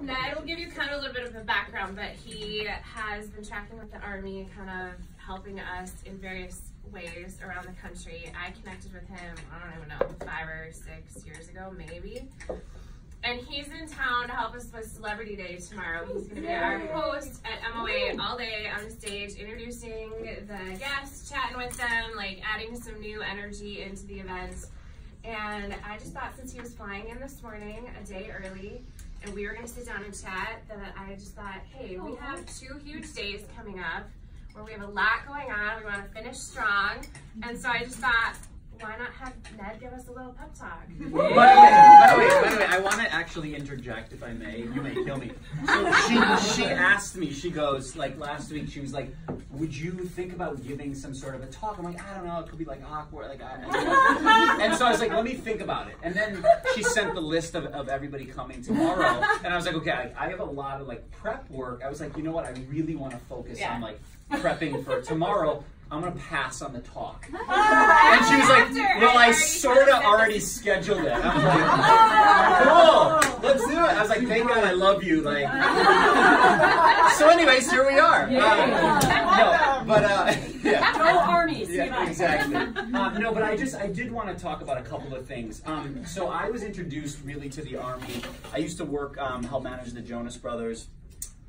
Ned will give you kind of a little bit of a background, but he has been tracking with the Army, kind of helping us in various ways around the country. I connected with him, I don't even know, 5 or 6 years ago, maybe. And he's in town to help us with Celebrity Day tomorrow. He's going to be our host at MOA all day on the stage, introducing the guests, chatting with them, like adding some new energy into the event. And I just thought, since he was flying in this morning a day early, and we were going to sit down and chat, that I just thought, hey, we have 2 huge days coming up where we have a lot going on. We want to finish strong. And so I just thought, why not have Ned give us a little pep talk? By the way, I want to actually interject, if I may. You may kill me. So she asked me, she goes, like last week, she was like, would you think about giving some sort of a talk? I'm like, I don't know, it could be like awkward. Like, and so I was like, let me think about it. And then she sent the list of everybody coming tomorrow. And I was like, okay, I have a lot of like prep work. I was like, you know what, I really want to focus on like prepping for tomorrow. I'm going to pass on the talk. And she was like, well, I sort of already scheduled it. I'm like, cool, let's do it. I was like, thank God I love you. Like, so anyways, here we are. No, but, yeah. Go Army. Yeah, exactly. No, but I did want to talk about a couple of things. So I was introduced really to the Army. I used to work, help manage the Jonas Brothers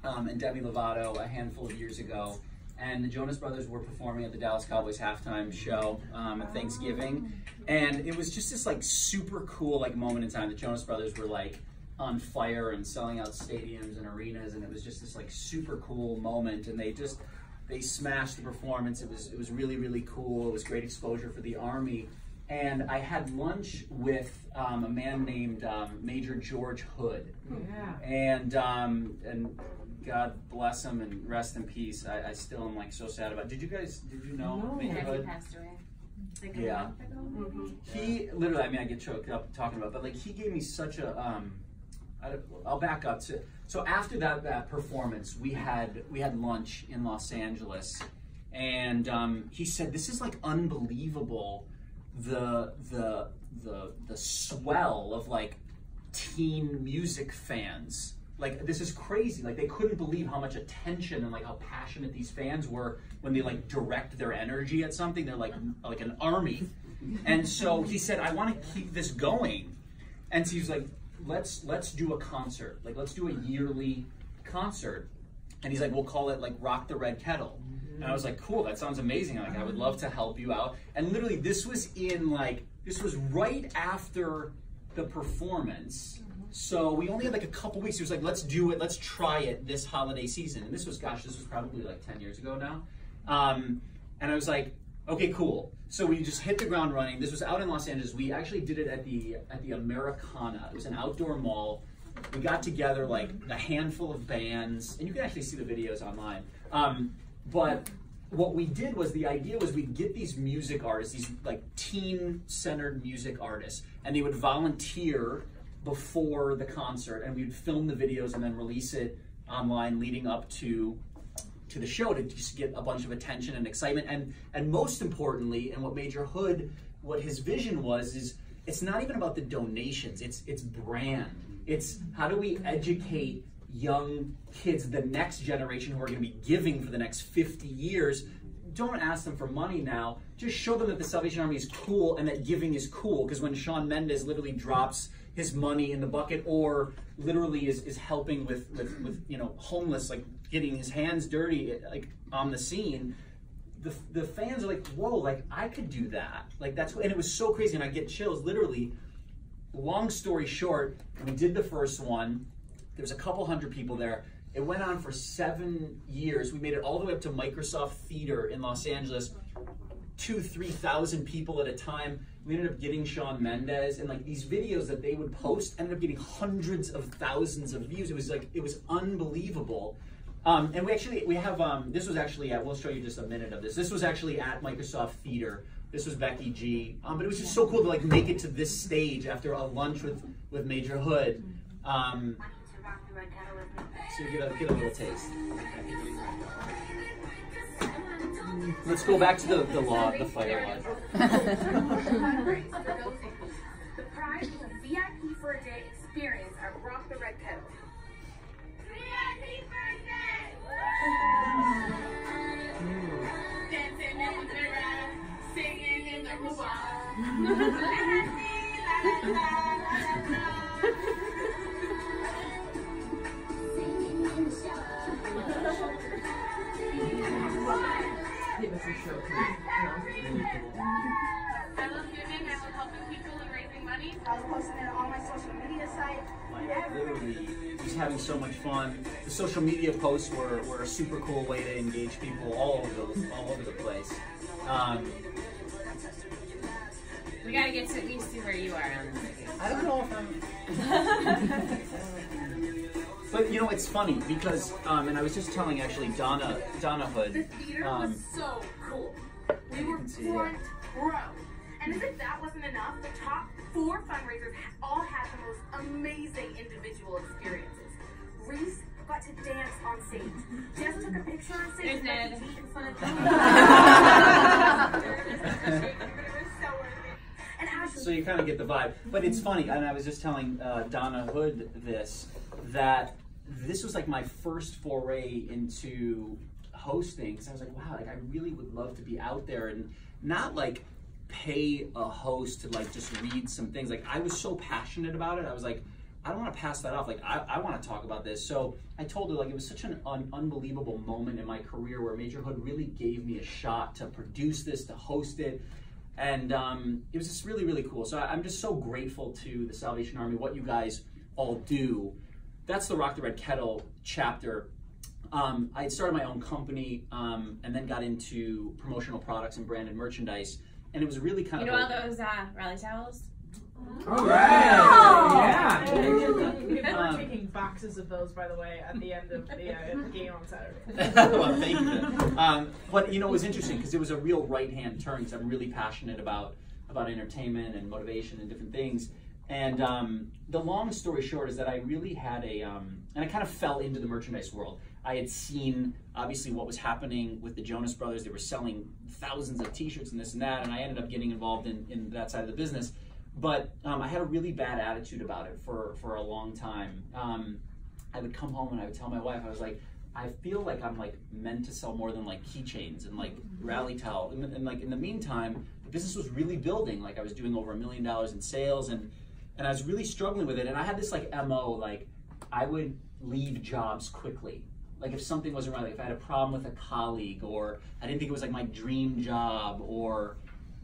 and Demi Lovato a handful of years ago. And the Jonas Brothers were performing at the Dallas Cowboys halftime show at Thanksgiving. And it was just this like super cool like moment in time. The Jonas Brothers were like on fire and selling out stadiums and arenas, and it was just this like super cool moment. And they smashed the performance. It was really, really cool. It was great exposure for the Army. And I had lunch with a man named Major George Hood. And God bless him and rest in peace. I still am like so sad about it. Did you know Major Hood? He passed away. Like a month ago? He literally, I mean, I get choked up talking about it, but like he gave me such a, I'll back up to, so after that performance, we had lunch in Los Angeles, and he said, this is like unbelievable, the swell of like teen music fans. Like, this is crazy. Like, they couldn't believe how much attention and like how passionate these fans were when they like direct their energy at something. They're like an army. And so he said, I want to keep this going. And so he was like, let's do a concert. Like, let's do a yearly concert. And he's like, we'll call it like Rock the Red Kettle. And I was like, cool, that sounds amazing. Like, I would love to help you out. And literally this was right after the performance. So we only had like a couple weeks. He was like, let's do it. Let's try it this holiday season. And this was probably like 10 years ago now. And I was like, okay, cool. So we just hit the ground running. This was out in Los Angeles. We actually did it at the Americana. It was an outdoor mall. We got together like a handful of bands, and you can actually see the videos online. But what we did was, the idea was we'd get these music artists, these like teen-centered music artists, and they would volunteer before the concert, and we'd film the videos and then release it online leading up to the show to just get a bunch of attention and excitement. And most importantly, and what Major Hood, what his vision was, is it's not even about the donations, it's brand. It's how do we educate young kids, the next generation who are going to be giving for the next 50 years. Don't ask them for money now. Just show them that the Salvation Army is cool and that giving is cool. Because when Shawn Mendes literally drops his money in the bucket, or literally is helping with you know, homeless, like getting his hands dirty like on the scene, the fans are like, whoa, like I could do that. Like that's, and it was so crazy, and I get chills literally. Long story short, we did the first one. There was a couple hundred people there. It went on for 7 years. We made it all the way up to Microsoft Theater in Los Angeles, 2,000-3,000 people at a time. We ended up getting Shawn Mendes, and like these videos that they would post ended up getting hundreds of thousands of views. It was like, it was unbelievable. And we have, this was actually at, we'll show you just a minute of this. This was actually at Microsoft Theater. This was Becky G. But it was just so cool to like make it to this stage after a lunch with Major Hood. So you get a little taste. Let's go back to the law, the fire law. The prize is a VIP for a day experience at Rock the Red Kettle. I love giving, I love helping people and raising money. I was posting it on my social media site. Like literally just having so much fun. The social media posts were a super cool way to engage people all over the place. We gotta get to at least see where you are on this. I don't know if I'm. But you know, it's funny because, and I was just telling actually Donna Hood. The theater was so cool. We were front row. And as if that wasn't enough, the top 4 fundraisers all had the most amazing individual experiences. Reese got to dance on stage. Jess took a picture on stage with Becky G in front of the So you kind of get the vibe. But it's funny, and I was just telling Donna Hood that this was like my first foray into hosting, because I was like, wow, like I really would love to be out there and not like pay a host to like just read some things. Like I was so passionate about it. I was like, I don't want to pass that off. Like I want to talk about this. So I told her like it was such an unbelievable moment in my career where Major Hood really gave me a shot to produce this, to host it. And it was just really, really cool. So I'm just so grateful to the Salvation Army, what you guys all do. That's the Rock the Red Kettle chapter. I had started my own company and then got into promotional products and branded merchandise. And it was really kind of... You know all those rally towels? All right. Oh. Yeah. People are taking boxes of those, by the way, at the end of the game on Saturday. Well, thank you. But you know, it was interesting because it was a real right-hand turn because I'm really passionate about entertainment and motivation and different things. And the long story short is that I really had and I kind of fell into the merchandise world. I had seen, obviously, what was happening with the Jonas Brothers. They were selling thousands of t-shirts and this and that, and I ended up getting involved in that side of the business. But I had a really bad attitude about it for a long time. I would come home and I would tell my wife, I was like, I feel like I'm like meant to sell more than like keychains and like rally towels. And like in the meantime, the business was really building. Like I was doing over $1 million in sales, and I was really struggling with it. And I had this like MO, like I would leave jobs quickly. Like if something wasn't right, like if I had a problem with a colleague, or I didn't think it was like my dream job, or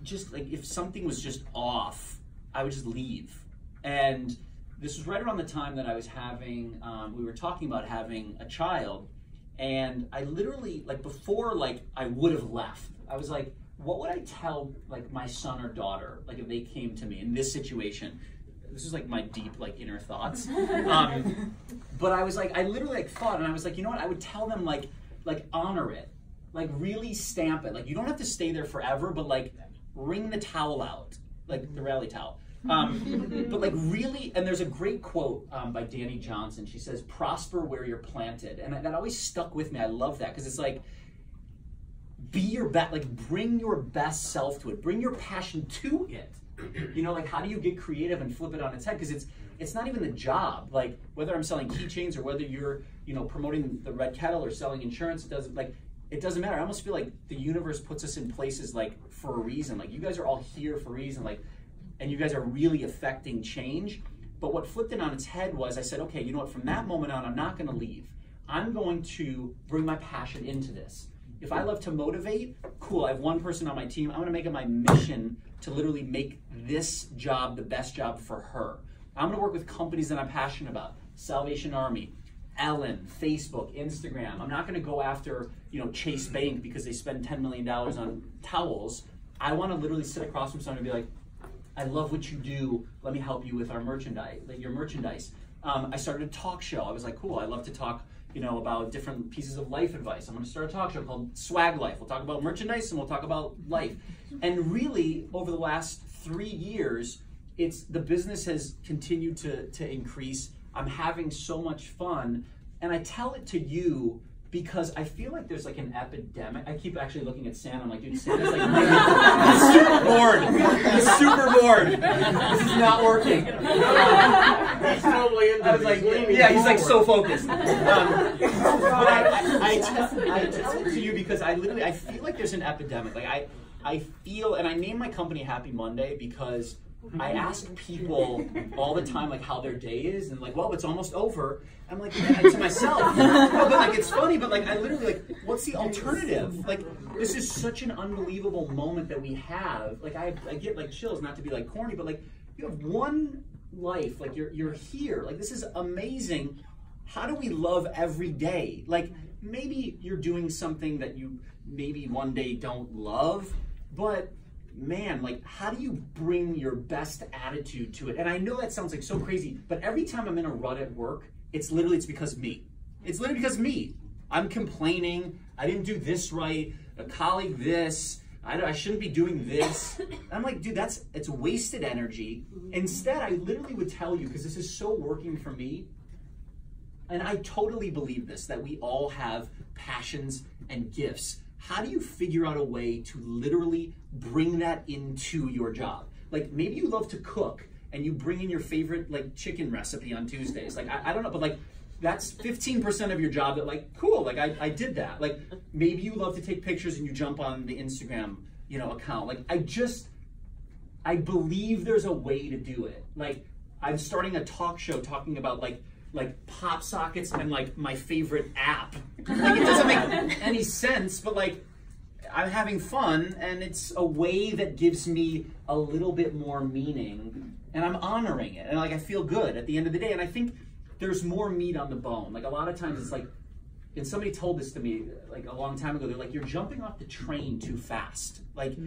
just like if something was just off, I would just leave. And this was right around the time that I was having, we were talking about having a child, and I literally, like before like I would have left, I was like, what would I tell like my son or daughter, like if they came to me in this situation? This is like my deep like inner thoughts. But I was like, I literally like thought, and I was like, you know what? I would tell them like honor it, like really stamp it. Like you don't have to stay there forever, but like wring the towel out, like the rally towel. But like really, and there's a great quote by Danny Johnson. She says, "Prosper where you're planted," and that always stuck with me. I love that because it's like, be your best, like bring your best self to it, bring your passion to it. You know, like how do you get creative and flip it on its head? Because it's not even the job. Like whether I'm selling keychains or whether you're, you know, promoting the Red Kettle or selling insurance, it doesn't matter. I almost feel like the universe puts us in places like for a reason. Like you guys are all here for a reason, like, and you guys are really affecting change. But what flipped it on its head was I said, okay, you know what, from that moment on, I'm not gonna leave. I'm going to bring my passion into this. If I love to motivate, cool, I have one person on my team. I'm gonna make it my mission to literally make this job the best job for her. I'm gonna work with companies that I'm passionate about. Salvation Army, Ellen, Facebook, Instagram. I'm not gonna go after, you know, Chase Bank because they spend $10 million on towels. I wanna literally sit across from someone and be like, I love what you do. Let me help you with our merchandise, like your merchandise. I started a talk show. I was like, cool, I love to talk, you know, about different pieces of life advice. I'm gonna start a talk show called Swag Life. We'll talk about merchandise and we'll talk about life. And really, over the last 3 years, the business has continued to increase. I'm having so much fun. And I tell it to you because I feel like there's like an epidemic. I keep actually looking at Santa. I'm like, dude, Santa's like, he's super bored. He's super bored. This is not working. He's totally into I was like, yeah, he's like so focused. But I tell it to you because I feel like there's an epidemic. Like I feel, and I name my company Happy Monday because I ask people all the time like how their day is, and like, well, it's almost over. I'm like, yeah, to myself, no, but like it's funny, but like I literally like, what's the alternative? Like, this is such an unbelievable moment that we have. Like I get like chills, not to be like corny, but like you have one life, like you're here, like this is amazing. How do we love every day? Like maybe you're doing something that you maybe one day don't love, but man, like how do you bring your best attitude to it? And I know that sounds like so crazy, but every time I'm in a rut at work, it's because of me. It's literally because of me. I'm complaining, I didn't do this right, a colleague this, I shouldn't be doing this. I'm like, dude, it's wasted energy. Instead, I literally would tell you, because this is so working for me, and I totally believe this, that we all have passions and gifts. How do you figure out a way to literally bring that into your job? Like maybe you love to cook and you bring in your favorite like chicken recipe on Tuesdays. Like I don't know, but like that's 15% of your job that like, cool, like I did that. Like maybe you love to take pictures and you jump on the Instagram, account. Like I believe there's a way to do it. Like I'm starting a talk show talking about like pop sockets and like my favorite app. Like it doesn't make any sense, but like I'm having fun and it's a way that gives me a little bit more meaning and I'm honoring it and like I feel good at the end of the day. And I think there's more meat on the bone. Like a lot of times it's like, and somebody told this to me like a long time ago, they're like, you're jumping off the train too fast. Like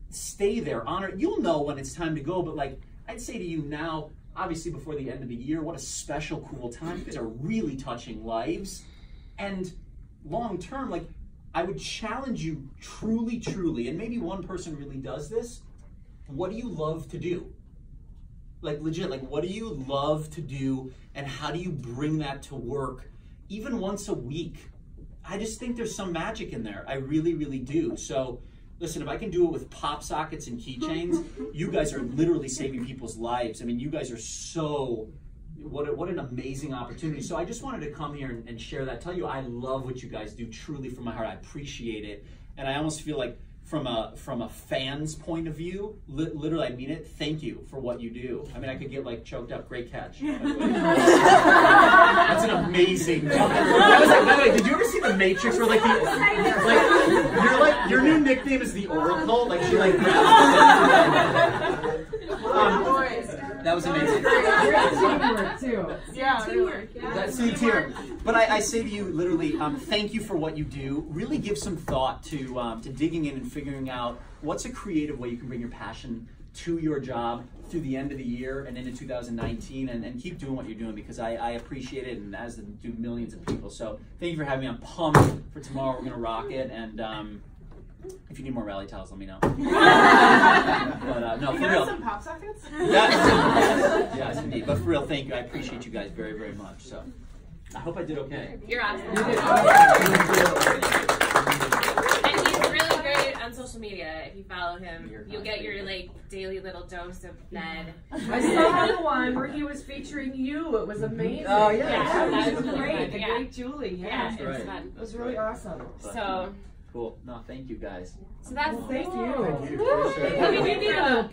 stay there, honor it. You'll know when it's time to go, but like I'd say to you now, obviously before the end of the year, what a special, cool time. You guys are really touching lives. And long term, like I would challenge you truly, truly, and maybe one person really does this. What do you love to do? Like legit, like what do you love to do and how do you bring that to work even once a week? I just think there's some magic in there. I really, really do. So listen, if I can do it with pop sockets and keychains, you guys are literally saving people's lives. I mean, you guys are so, what an amazing opportunity. So I just wanted to come here and share that, tell you I love what you guys do truly from my heart. I appreciate it. And I almost feel like from a fan's point of view, literally I mean it, thank you for what you do. I mean, I could get like choked up. Great catch. By the way. That's an amazing job. I was like, by the way, did you ever see The Matrix where your new nickname is the Oracle? Like she like that was amazing. Teamwork too. Yeah, teamwork. That's teamwork. But I say to you, literally, thank you for what you do. Really give some thought to digging in and figuring out what's a creative way you can bring your passion to your job through the end of the year and into 2019, and keep doing what you're doing because I appreciate it, and as do millions of people. So thank you for having me. I'm pumped for tomorrow. We're gonna rock it, and if you need more rally towels, let me know. But no, for real. Some pop sockets? Yes, indeed. But for real, thank you. I appreciate you guys very, very much. So I hope I did okay. You're awesome. And he's really great on social media. If you follow him, you'll get your like daily little dose of Ned. I saw the one where he was featuring you. It was amazing. Oh yeah, that was really great. fun. The Yeah. great Julie. Yeah, It was fun. it was really awesome. So cool. No, thank you guys. that's Well, thank you. Thank you. Woo! Appreciate it. We did do